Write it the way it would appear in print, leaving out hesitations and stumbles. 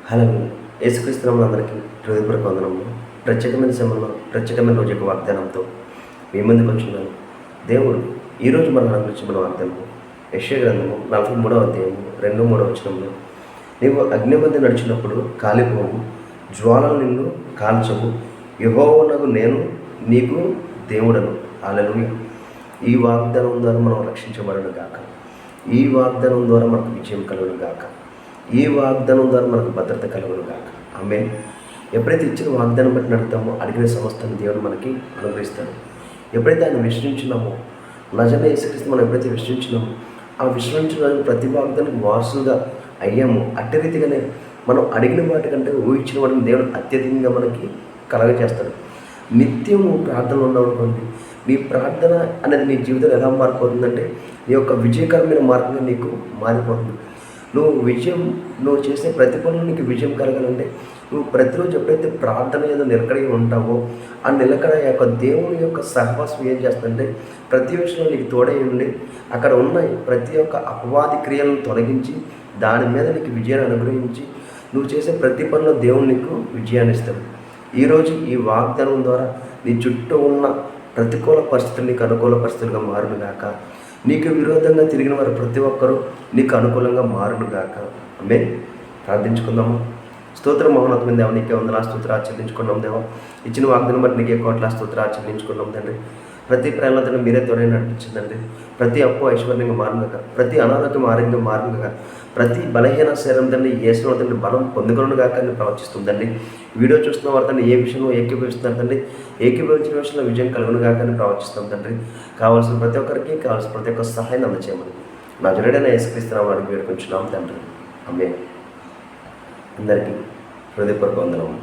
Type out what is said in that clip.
Hello, యేసుక్రీస్తు అందరికీ హృదయపూర్వక వందనములు. ప్రత్యేకమైన సమయంలో ప్రత్యేకమైన రోజు యొక్క వాగ్దానంతో మీ ముందుకు వచ్చినాను. దేవుడు ఈరోజు మనం అనుభవించిన వాగ్దానము యెషయా గ్రంథము 43వ అధ్యాయము 2-3 వచనంలో, నీవు అగ్ని మధ్య నడిచినప్పుడు కాలిపోవు, జ్వాలలు నిన్ను కాల్చవు, యెహోవానగు నేను నీకు దేవుడను. హల్లెలూయా. ఈ వాగ్దానం ద్వారా మనం రక్షించబడను గాక. ఈ వాగ్దానం ద్వారా మనకు విజయం కలుగును గాక. ఈ వాగ్దానం ద్వారా మనకు భద్రత కలుగును గాక. ఆమేన్. ఎప్పుడైతే ఇచ్చిన వాగ్దానం బట్టి నడుతామో అడిగిన సమస్తాన్ని దేవుడు మనకి అనుగ్రహిస్తాడు. ఎప్పుడైతే ఆయన విశ్వసించినామో, నిజంగా యేసుక్రీస్తు మనం ఎప్పుడైతే విశ్వసించినామో, ఆ విశ్వసించిన ప్రతి వాగ్దానికి వారసులుగా అయ్యాము. అట్టి రీతిగానే మనం అడిగిన వాటి కంటే ఊహించిన వాటిని దేవుడు అత్యధికంగా మనకి కలగజేస్తాడు. నిత్యం ప్రార్థనలు ఉన్నామనుకోండి, నీ ప్రార్థన అనేది నీ జీవితంలో ఎలా మారిపోతుందంటే నీ యొక్క విజయకరమైన మార్గంగా నీకు మారిపోతుంది. నువ్వు చేసే ప్రతి పనులు నీకు విజయం కలగాలంటే నువ్వు ప్రతిరోజు ఎప్పుడైతే ప్రార్థన ఏదో నిలకడై ఉంటావో, ఆ నిలకడ యొక్క దేవుని యొక్క సహవాసం ఏం చేస్తుందంటే ప్రతి విషయంలో నీకు తోడై ఉండి అక్కడ ఉన్న ప్రతి ఒక్క అపవాది క్రియలను తొలగించి దాని మీద నీకు విజయాన్ని అనుగ్రహించి నువ్వు చేసే ప్రతి పనిలో దేవుడు నీకు విజయాన్ని ఇస్తాడు. ఈరోజు ఈ వాగ్దానం ద్వారా నీ చుట్టూ ఉన్న ప్రతికూల పరిస్థితులు నీకు అనుకూల పరిస్థితులుగా మారును గాక. నీకు విరోధంగా తిరిగిన వారు ప్రతి ఒక్కరూ నీకు అనుకూలంగా మారును గాక. ఆమేన్. ప్రార్థించుకుందాము. స్తోత్రం మహోన్నతమైన దేవ, నీకే వందనాలు స్తోత్రాలు చెల్లించుకున్నాం దేవ. ఇచ్చిన వాగ్దానం బట్టి నీకే కోట్ల స్తోత్రాలు చెల్లించుకున్నాం తండ్రి. ప్రతి ప్రయాణంతో మీరే తోడే నడిపించిందండి. ప్రతి అప్పు ఐశ్వర్యంగా మారునుగా, ప్రతి అనారోగ్యం ఆరోగ్యం మారునుగా, ప్రతి బలహీన శరీరం తండ్రి యేసులో తండ్రి బలం పొందుకొను గాక అని ప్రవచిస్తుందండి. వీడియో చూస్తున్న వారు తండ్రి ఏ విషయంలో ఏకీభవిస్తున్నారు తండ్రి, ఏకీభవించిన విషయంలో విజయం కలుగును గాక అని ప్రవచిస్తాం తండ్రి. కావాల్సిన ప్రతి ఒక్కరికి కావాల్సిన ప్రతి ఒక్క సహాయం అందచేయమని నా జరుడైన యేసుక్రీస్తు వాడికి వేడుకొంచున్నాం తండ్రి. ఆమేన్. అందరికీ హృదయపూర్వక వందనములు.